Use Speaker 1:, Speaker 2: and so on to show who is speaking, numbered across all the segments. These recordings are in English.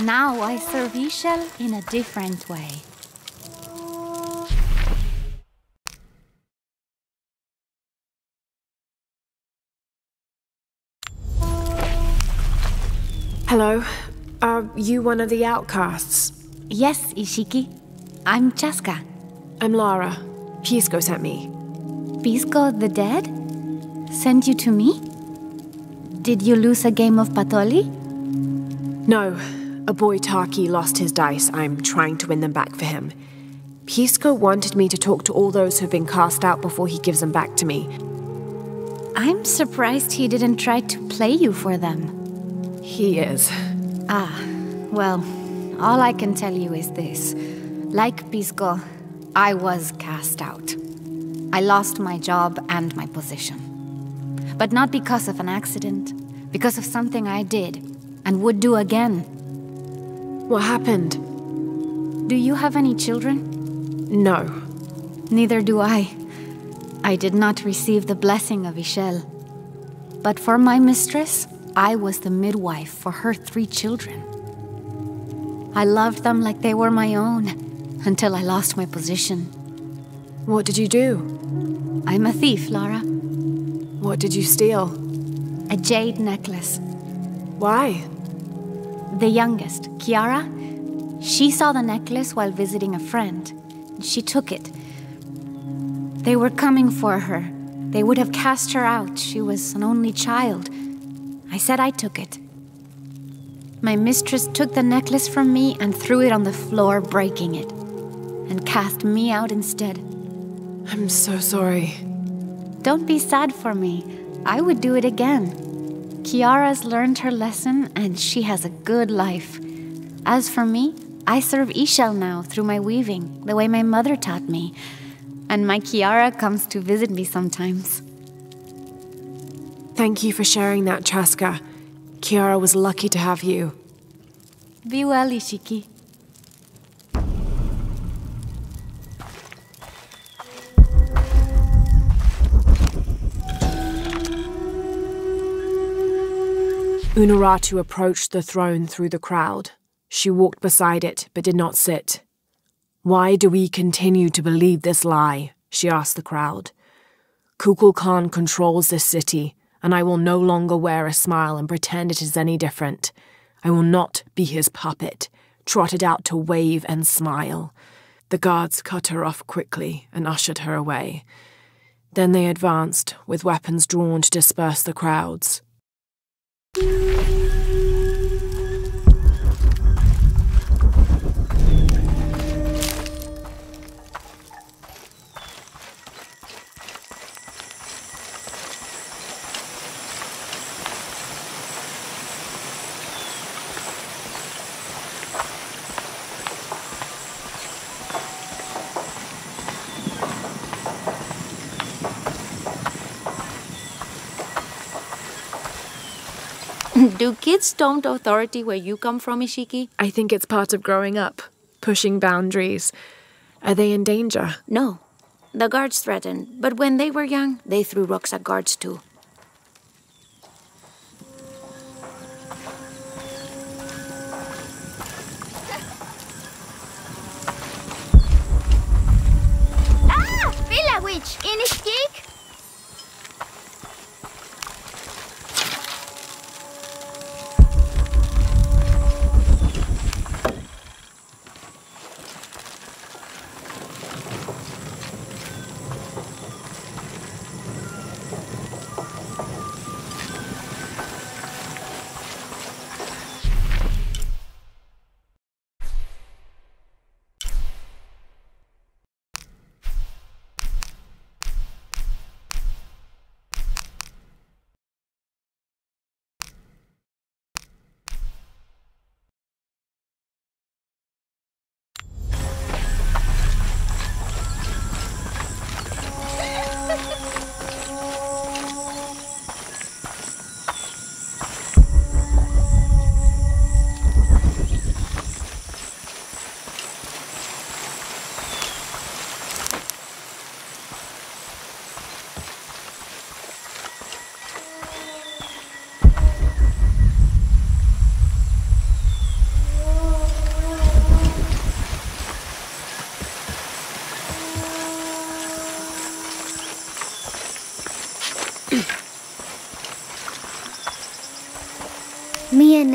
Speaker 1: Now I serve Ishel in a different way.
Speaker 2: Hello. Are you one of the outcasts?
Speaker 1: Yes, Ishiki. I'm Chaska.
Speaker 2: I'm Lara. Pisco sent me.
Speaker 1: Pisco the dead? Sent you to me? Did you lose a game of Patoli?
Speaker 2: No. A boy Taki lost his dice. I'm trying to win them back for him. Pisco wanted me to talk to all those who've been cast out before he gives them back to me.
Speaker 1: I'm surprised he didn't try to play you for them.
Speaker 2: He is.
Speaker 1: Well, all I can tell you is this. Like Pisco, I was cast out. I lost my job and my position. But not because of an accident, because of something I did, and would do again.
Speaker 2: What happened?
Speaker 1: Do you have any children?
Speaker 2: No.
Speaker 1: Neither do I. I did not receive the blessing of Ishel. But for my mistress, I was the midwife for her 3 children. I loved them like they were my own, until I lost my position.
Speaker 2: What did you do?
Speaker 1: I'm a thief, Lara.
Speaker 2: What did you steal?
Speaker 1: A jade necklace.
Speaker 2: Why?
Speaker 1: The youngest, Kiara, she saw the necklace while visiting a friend. She took it. They were coming for her. They would have cast her out. She was an only child. I said I took it. My mistress took the necklace from me and threw it on the floor, breaking it, and cast me out instead.
Speaker 2: I'm so sorry.
Speaker 1: Don't be sad for me. I would do it again. Kiara's learned her lesson, and she has a good life. As for me, I serve Ishel now through my weaving, the way my mother taught me. And my Kiara comes to visit me sometimes.
Speaker 2: Thank you for sharing that, Chaska. Kiara was lucky to have you.
Speaker 1: Be well, Ishiki.
Speaker 2: Unuratu approached the throne through the crowd. She walked beside it, but did not sit. "Why do we continue to believe this lie?" she asked the crowd. "Kukulkan controls this city, and I will no longer wear a smile and pretend it is any different. I will not be his puppet, trotted out to wave and smile." The guards cut her off quickly and ushered her away. Then they advanced, with weapons drawn to disperse the crowds.
Speaker 3: Do kids don't authority where you come from, Ishiki?
Speaker 2: I think it's part of growing up, pushing boundaries. Are they in danger?
Speaker 3: No. The guards threatened, but when they were young, they threw rocks at guards too.
Speaker 4: Villa witch, inishkik?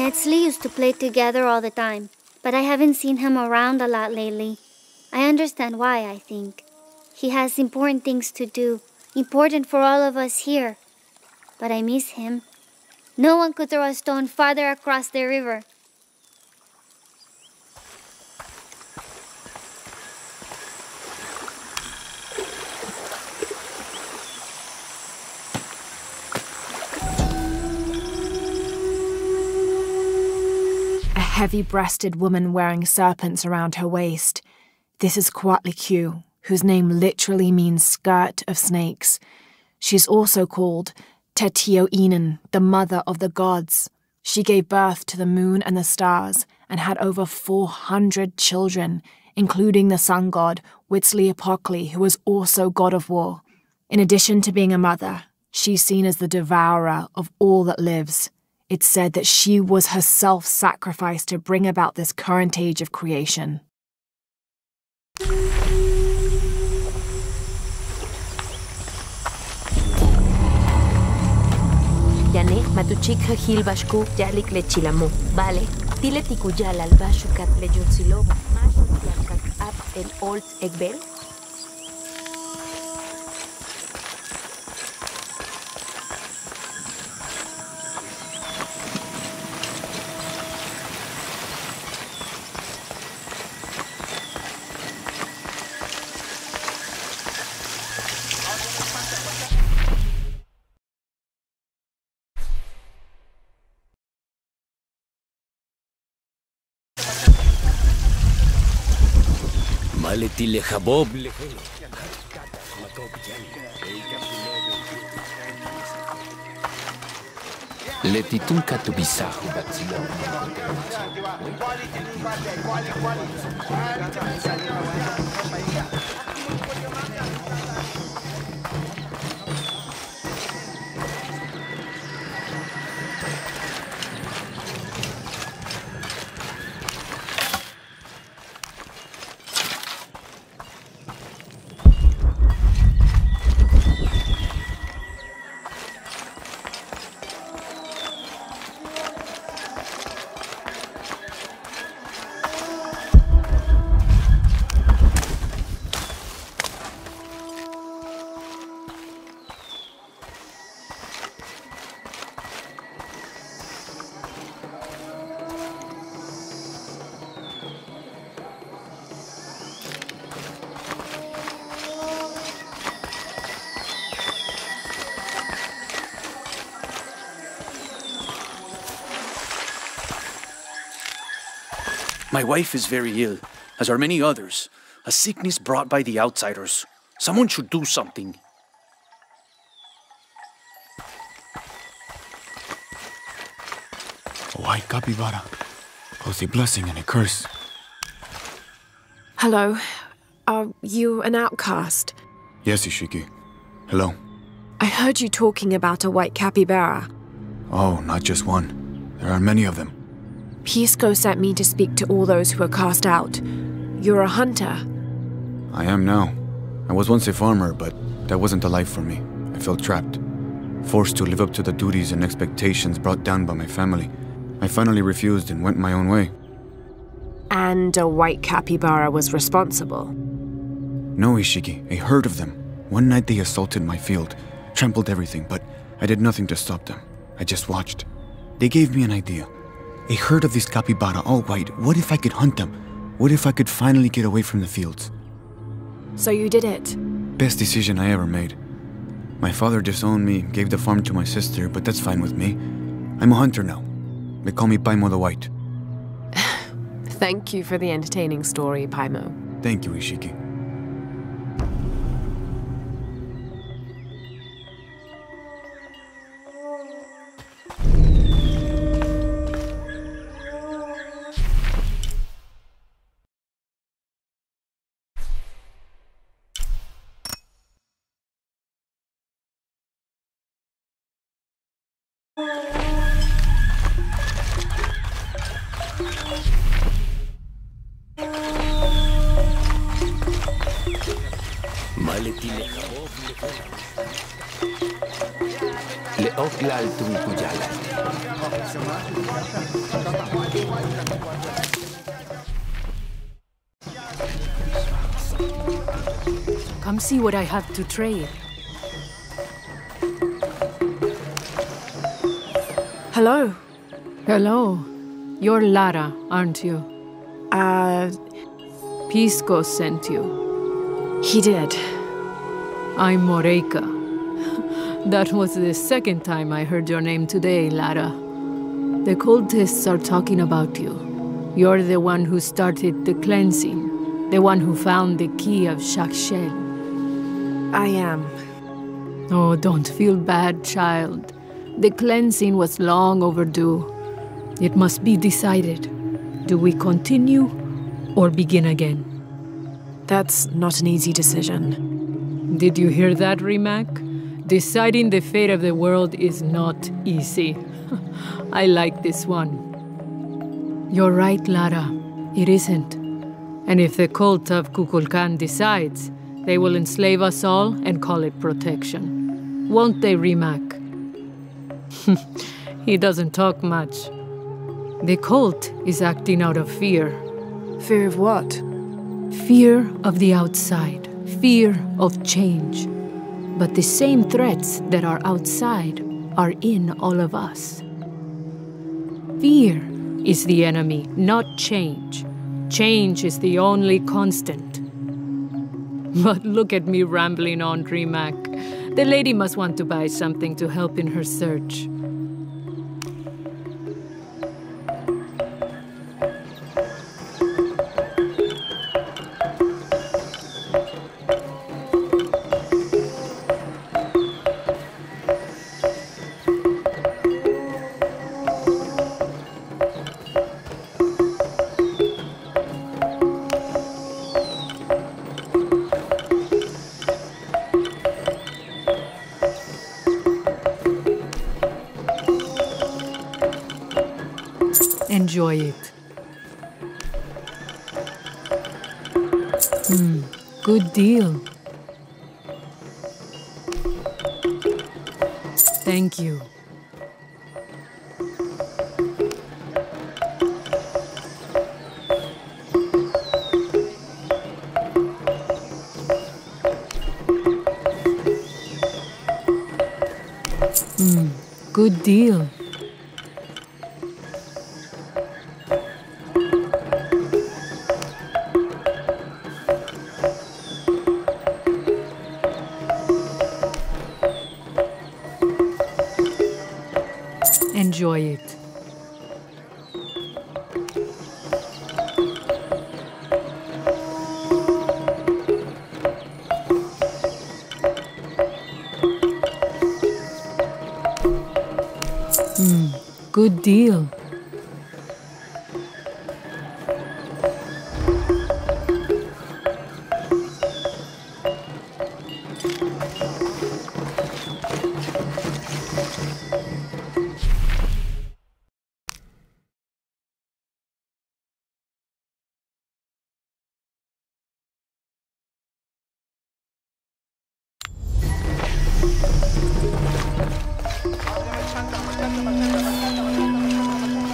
Speaker 4: Netsley used to play together all the time, but I haven't seen him around a lot lately. I understand why, I think. He has important things to do, important for all of us here. But I miss him. No one could throw a stone farther across the river.
Speaker 2: A heavy-breasted woman wearing serpents around her waist. This is Kukulkan, whose name literally means skirt of snakes. She's also called Tetioinen, the mother of the gods. She gave birth to the moon and the stars and had over 400 children, including the sun god Huitzilopochtli, who was also god of war. In addition to being a mother, she's seen as the devourer of all that lives. It's said that she was herself sacrificed to bring about this current age of creation.
Speaker 5: Yane, matuchik hilbashku, yalik lechilamu. Vale, tile tikuyal al bashukat lejunsilobo. Mashuk ab el old egbel.
Speaker 6: Maletile jabob. Letitun katubisahu batzilo.
Speaker 7: My wife is very ill, as are many others. A sickness brought by the outsiders. Someone should do something.
Speaker 8: A white capybara. Both a blessing and a curse.
Speaker 2: Hello. Are you an outcast?
Speaker 8: Yes, Ishiki. Hello.
Speaker 2: I heard you talking about a white capybara.
Speaker 8: Oh, not just one. There are many of them.
Speaker 2: Pisco sent me to speak to all those who were cast out. You're a hunter.
Speaker 8: I am now. I was once a farmer, but that wasn't the life for me. I felt trapped. Forced to live up to the duties and expectations brought down by my family. I finally refused and went my own way.
Speaker 2: And a white capybara was responsible?
Speaker 8: No, Ishiki. A herd of them. One night they assaulted my field, trampled everything, but I did nothing to stop them. I just watched. They gave me an idea. A herd of these capybara, all white. What if I could hunt them? What if I could finally get away from the fields?
Speaker 2: So you did it?
Speaker 8: Best decision I ever made. My father disowned me, gave the farm to my sister, but that's fine with me. I'm a hunter now. They call me Paimo the White.
Speaker 2: Thank you for the entertaining story, Paimo.
Speaker 8: Thank you, Ishiki.
Speaker 6: oklal tunkuyala.
Speaker 2: Come see what I have to trade. Hello.
Speaker 9: Hello. You're Lara, aren't you? Pisco sent you.
Speaker 2: He did.
Speaker 9: I'm Moreika. That was the second time I heard your name today, Lara. The cultists are talking about you. You're the one who started the cleansing, the one who found the key of Shakshel.
Speaker 2: I am.
Speaker 9: Oh, don't feel bad, child. The cleansing was long overdue. It must be decided. Do we continue or begin again?
Speaker 2: That's not an easy decision.
Speaker 9: Did you hear that, Rimac? Deciding the fate of the world is not easy. I like this one. You're right, Lara. It isn't. And if the cult of Kukulkan decides, they will enslave us all and call it protection. Won't they, Rimac? He doesn't talk much. The cult is acting out of fear.
Speaker 2: Fear of what?
Speaker 9: Fear of the outside. Fear of change. But the same threats that are outside are in all of us. Fear is the enemy, not change. Change is the only constant. But look at me rambling on, Rimac. The lady must want to buy something to help in her search. Enjoy it. Good deal. Thank you. Good deal. Enjoy it. Good deal.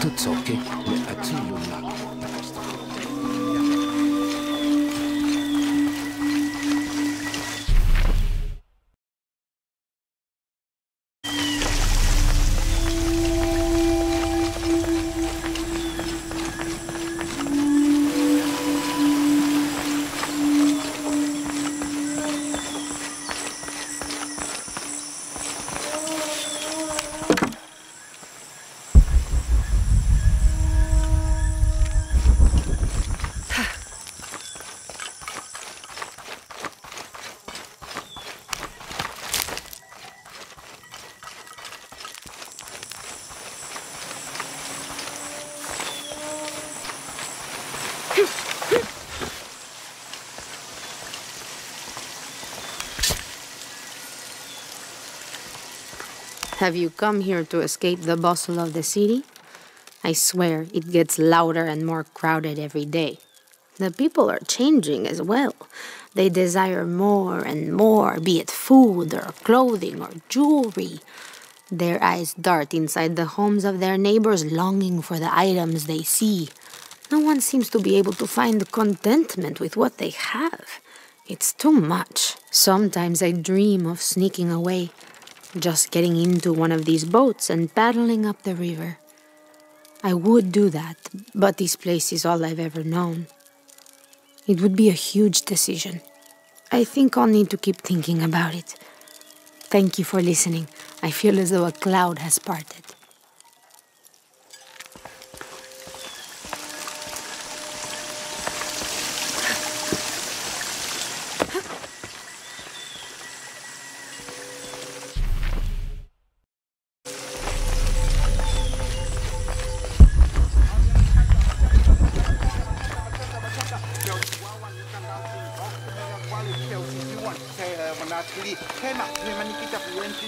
Speaker 6: Tutsoke le atsilu na.
Speaker 5: Have you come here to escape the bustle of the city? I swear, it gets louder and more crowded every day. The people are changing as well. They desire more and more, be it food or clothing or jewelry. Their eyes dart inside the homes of their neighbors, longing for the items they see. No one seems to be able to find contentment with what they have. It's too much. Sometimes I dream of sneaking away, just getting into one of these boats and paddling up the river. I would do that, but this place is all I've ever known. It would be a huge decision. I think I'll need to keep thinking about it. Thank you for listening. I feel as though a cloud has parted.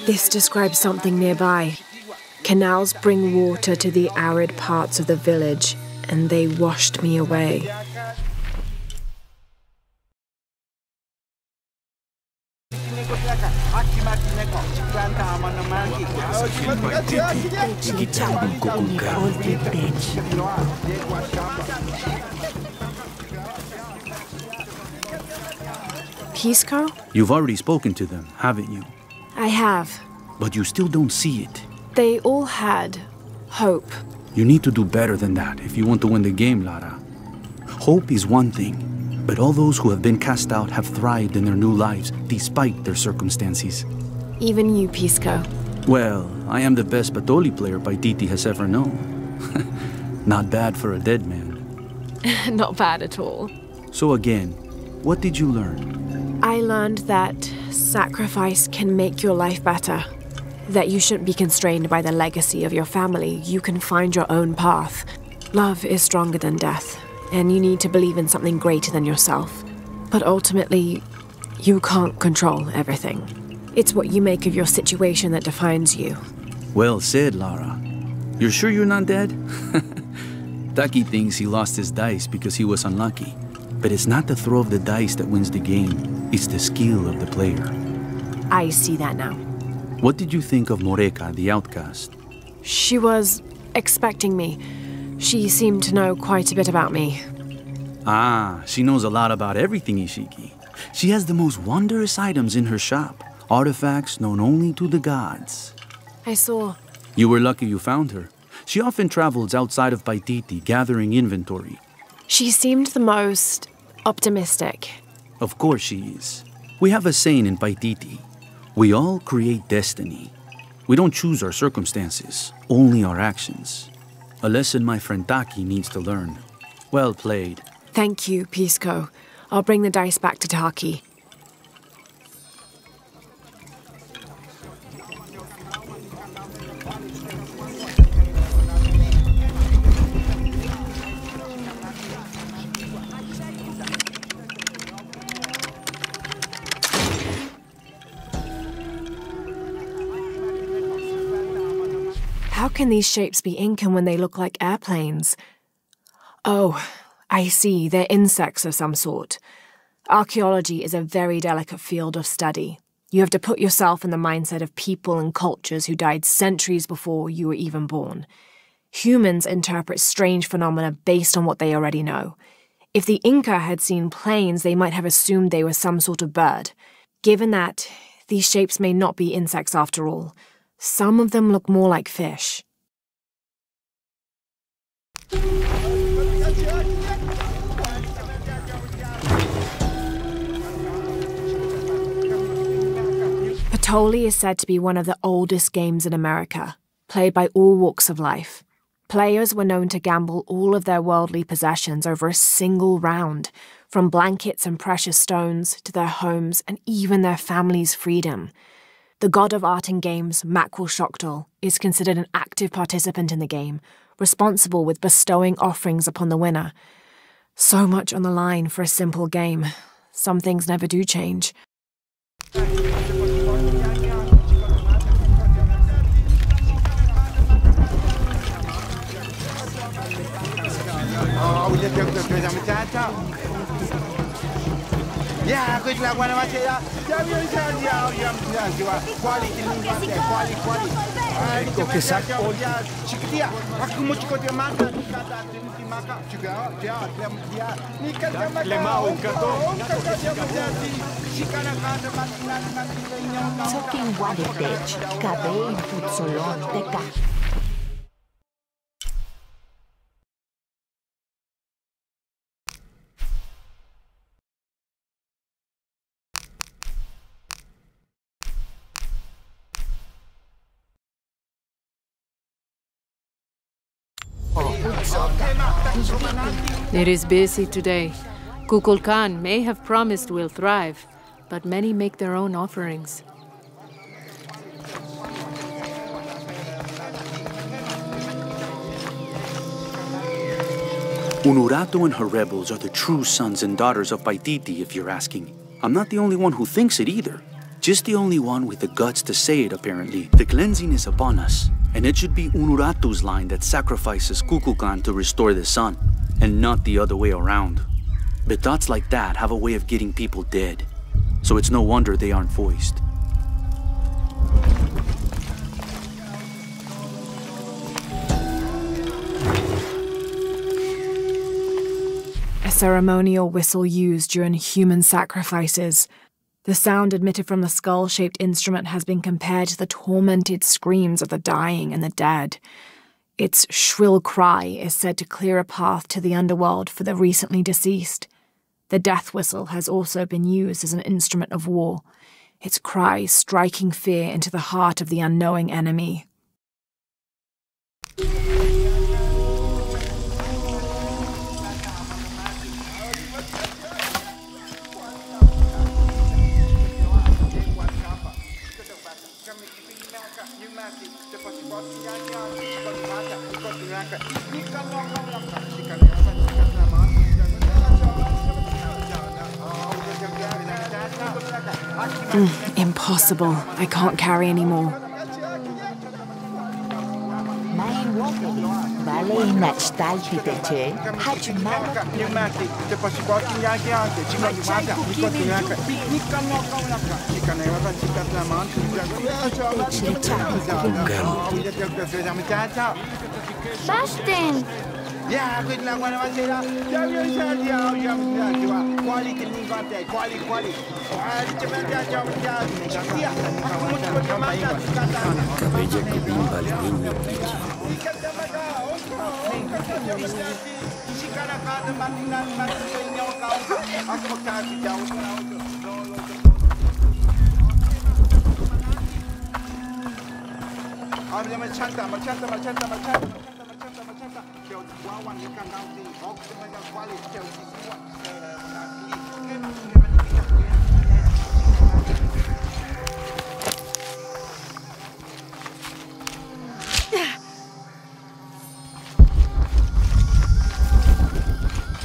Speaker 2: This describes something nearby. Canals bring water to the arid parts of the village, and they washed me away. Pisco?
Speaker 7: You've already spoken to them, haven't you?
Speaker 2: I have.
Speaker 7: But you still don't see it.
Speaker 2: They all had hope.
Speaker 7: You need to do better than that if you want to win the game, Lara. Hope is one thing, but all those who have been cast out have thrived in their new lives despite their circumstances.
Speaker 2: Even you, Pisco.
Speaker 7: Well, I am the best Batoli player TRINTY has ever known. Not bad for a dead man.
Speaker 2: Not bad at all.
Speaker 7: So again, what did you learn?
Speaker 2: I learned that sacrifice can make your life better. That you shouldn't be constrained by the legacy of your family. You can find your own path. Love is stronger than death, and you need to believe in something greater than yourself. But ultimately, you can't control everything. It's what you make of your situation that defines you.
Speaker 7: Well said, Lara. You're sure you're not dead? Taki thinks he lost his dice because he was unlucky. But it's not the throw of the dice that wins the game. It's the skill of the player.
Speaker 2: I see that now.
Speaker 7: What did you think of Moreka, the outcast?
Speaker 2: She was expecting me. She seemed to know quite a bit about me.
Speaker 7: Ah, she knows a lot about everything, Ishiki. She has the most wondrous items in her shop. Artifacts known only to the gods.
Speaker 2: I saw.
Speaker 7: You were lucky you found her. She often travels outside of Paititi, gathering inventory.
Speaker 2: She seemed the most optimistic.
Speaker 7: Of course she is. We have a saying in Paititi. We all create destiny. We don't choose our circumstances, only our actions. A lesson my friend Taki needs to learn. Well played.
Speaker 2: Thank you, Pisco. I'll bring the dice back to Taki. How can these shapes be Incan when they look like airplanes? Oh, I see. They're insects of some sort. Archaeology is a very delicate field of study. You have to put yourself in the mindset of people and cultures who died centuries before you were even born. Humans interpret strange phenomena based on what they already know. If the Inca had seen planes, they might have assumed they were some sort of bird. Given that, these shapes may not be insects after all. Some of them look more like fish. Patoli is said to be one of the oldest games in America, played by all walks of life. Players were known to gamble all of their worldly possessions over a single round, from blankets and precious stones to their homes and even their family's freedom. The god of art and games, Makwul is considered an active participant in the game, responsible with bestowing offerings upon the winner. So much on the line for a simple game. Some things never do change.
Speaker 10: Cking waditech, kabein putsolon teka.
Speaker 9: It is busy today. Kukulkan may have promised we'll thrive, but many make their own offerings.
Speaker 7: Unuratu and her rebels are the true sons and daughters of Paititi, if you're asking. I'm not the only one who thinks it either. Just the only one with the guts to say it, apparently. The cleansing is upon us, and it should be Unuratu's line that sacrifices Kukulkan to restore the sun, and not the other way around. But thoughts like that have a way of getting people dead, so it's no wonder they aren't voiced.
Speaker 2: A ceremonial whistle used during human sacrifices. The sound emitted from the skull-shaped instrument has been compared to the tormented screams of the dying and the dead. Its shrill cry is said to clear a path to the underworld for the recently deceased. The death whistle has also been used as an instrument of war, its cry striking fear into the heart of the unknowing enemy. Impossible. I can't carry anymore.
Speaker 4: Bastin!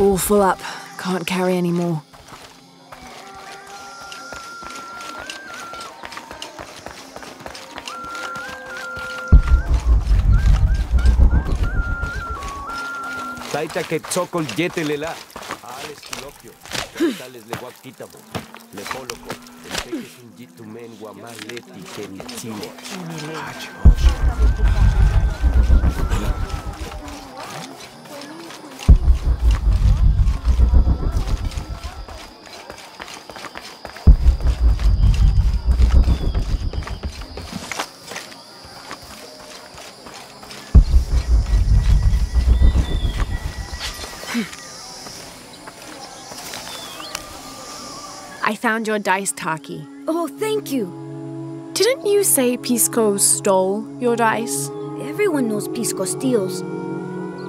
Speaker 4: All full up. Can't carry anymore.
Speaker 6: Taita que tsokol yetelela. Ales kilokyo. Tales le guaquitamo. Le poloco. El teque sin jitumen guamaleti que ni chile.
Speaker 2: I found your dice, Taki.
Speaker 11: Oh, thank you.
Speaker 2: Didn't you say Pisco stole your dice?
Speaker 11: Everyone knows Pisco steals.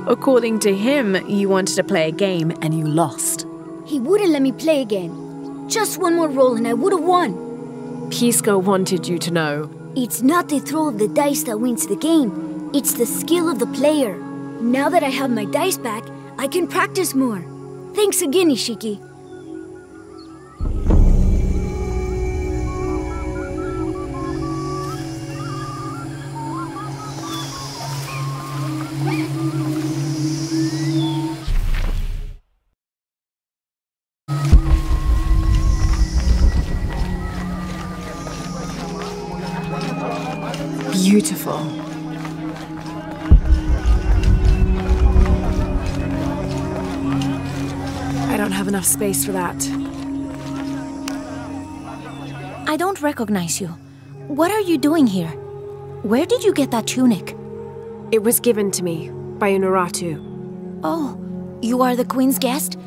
Speaker 2: According to him, you wanted to play a game and you lost.
Speaker 11: He wouldn't let me play again. Just one more roll and I would have won.
Speaker 2: Pisco wanted you to know.
Speaker 11: It's not the throw of the dice that wins the game. It's the skill of the player. Now that I have my dice back, I can practice more. Thanks again, Ishiki.
Speaker 2: Beautiful. I don't have enough space for that.
Speaker 3: I don't recognize you. What are you doing here? Where did you get that tunic?
Speaker 2: It was given to me by Unuratu.
Speaker 3: Oh, you are the Queen's guest?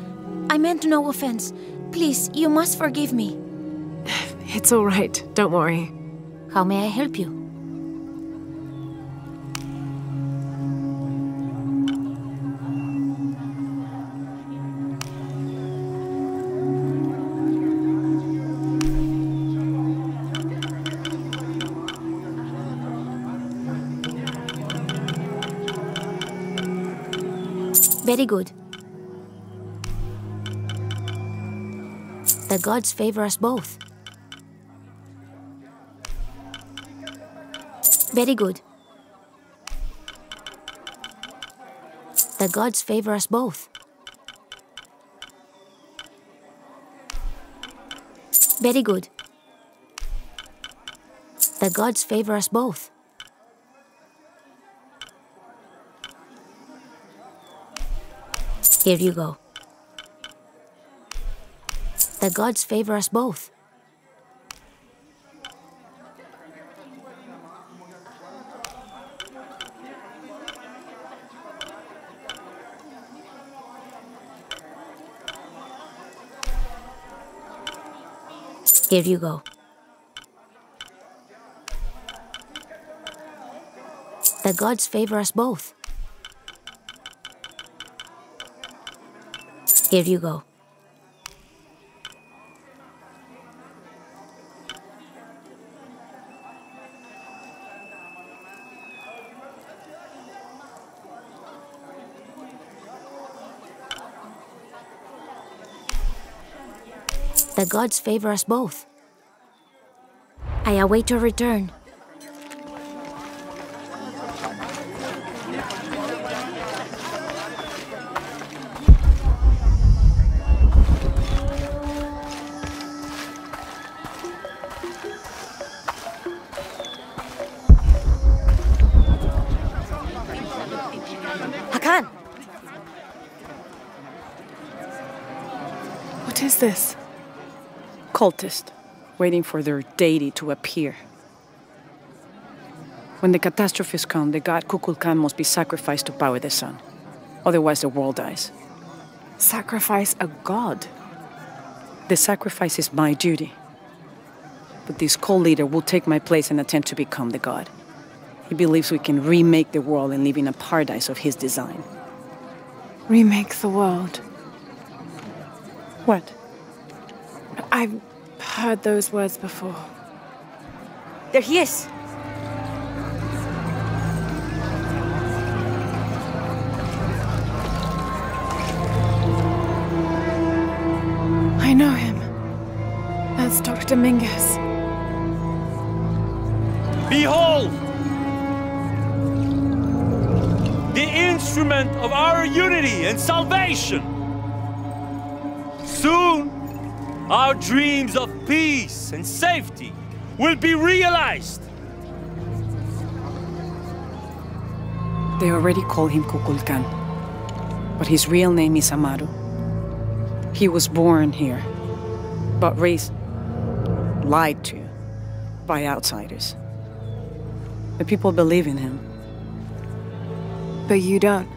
Speaker 3: I meant no offense. Please, you must forgive me.
Speaker 2: It's all right, don't worry.
Speaker 3: How may I help you? Very good. The gods favor us both. Very good. The gods favor us both. Very good. The gods favor us both. Here you go. The gods favor us both. Here you go. The gods favor us both. Here you go. The gods favor us both. I await your return.
Speaker 2: Hakan! What is this?
Speaker 12: Cultist, waiting for their deity to appear. When the catastrophes come, the god Kukulkan must be sacrificed to power the sun. Otherwise the world dies.
Speaker 2: Sacrifice a god?
Speaker 12: The sacrifice is my duty. But this cult leader will take my place and attempt to become the god. He believes we can remake the world and live in a paradise of his design.
Speaker 2: Remake the world?
Speaker 12: What?
Speaker 2: I've heard those words before.
Speaker 10: There he is!
Speaker 2: I know him. That's Dr. Mingus.
Speaker 6: Behold! The instrument of our unity and salvation! Soon, our dreams of peace and safety will be realized!
Speaker 12: They already call him Kukulkan, but his real name is Amaru. He was born here, but raised, lied to, by outsiders. The people believe in him.
Speaker 2: But you don't.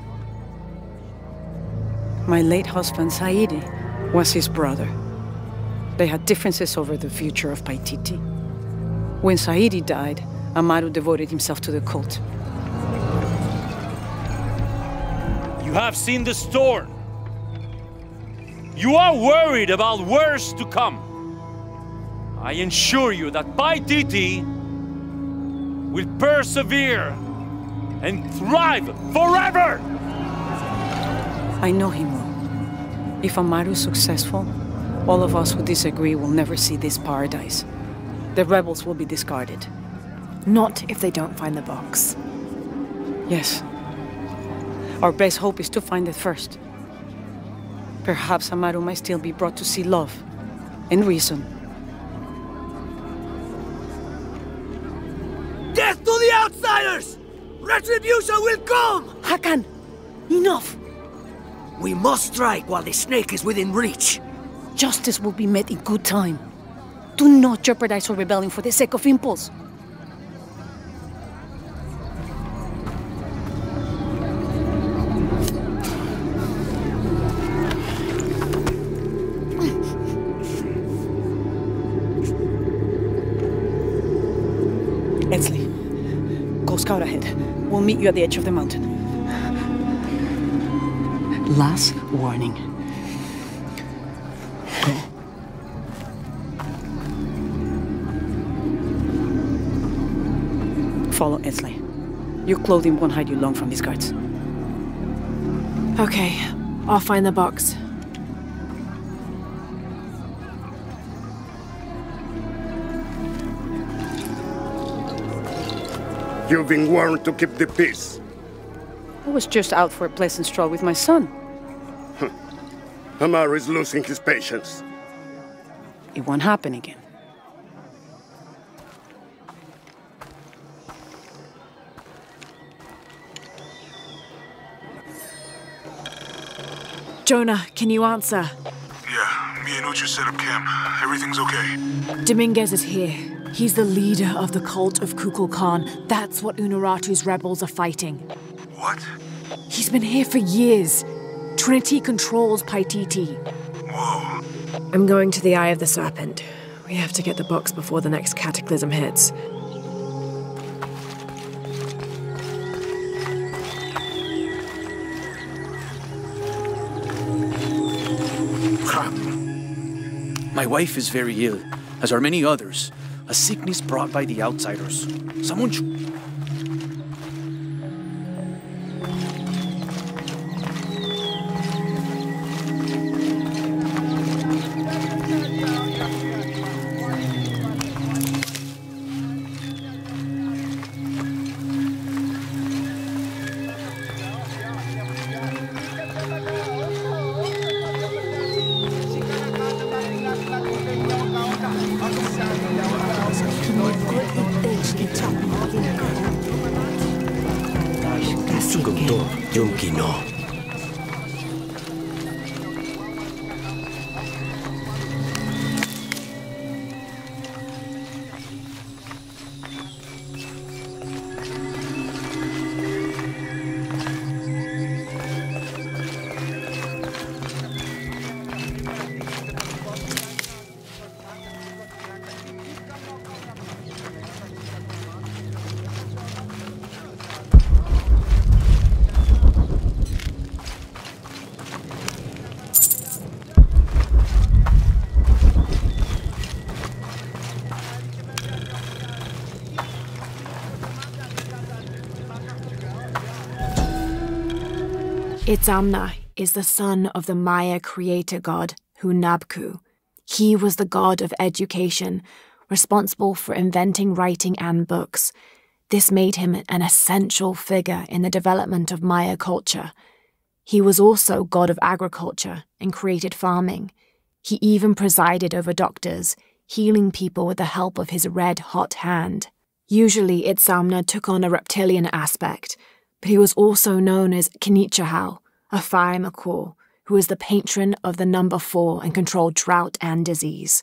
Speaker 12: My late husband, Saidi, was his brother. They had differences over the future of Paititi. When Saidi died, Amaru devoted himself to the cult.
Speaker 6: You have seen the storm. You are worried about worse to come. I assure you that Paititi will persevere and thrive forever!
Speaker 12: I know he will. If Amaru is successful, all of us who disagree will never see this paradise. The rebels will be discarded.
Speaker 2: Not if they don't find the box.
Speaker 12: Yes. Our best hope is to find it first. Perhaps Amaru might still be brought to see love and reason.
Speaker 6: Death to the outside!
Speaker 13: Retribution will come!
Speaker 10: Hakan, enough!
Speaker 13: We must strike while the snake is within reach.
Speaker 10: Justice will be met in good time. Do not jeopardize our rebellion for the sake of impulse. Etzli, go scout ahead. We'll meet you at the edge of the mountain. Last warning. Go. Follow Etzli. Your clothing won't hide you long from these guards.
Speaker 2: Okay, I'll find the box.
Speaker 14: You've been warned to keep the peace.
Speaker 10: I was just out for a pleasant stroll with my son.
Speaker 14: Amaru is losing his patience.
Speaker 10: It won't happen again.
Speaker 2: Jonah, can you answer?
Speaker 15: Yeah, me and Uchu set up camp. Everything's okay.
Speaker 2: Dominguez is here. He's the leader of the cult of Kukulkan. That's what Unuratu's rebels are fighting.
Speaker 15: What?
Speaker 2: He's been here for years. Trinity controls Paititi.
Speaker 15: Whoa.
Speaker 2: I'm going to the Eye of the Serpent. We have to get the box before the next cataclysm hits.
Speaker 7: My wife is very ill, as are many others. A sickness brought by the outsiders. Someone
Speaker 2: Itzamna is the son of the Maya creator god, Hunabku. He was the god of education, responsible for inventing writing and books. This made him an essential figure in the development of Maya culture. He was also god of agriculture and created farming. He even presided over doctors, healing people with the help of his red-hot hand. Usually Itzamna took on a reptilian aspect, but he was also known as Kinichahau, a fire macaw, who was the patron of the number 4 and controlled drought and disease.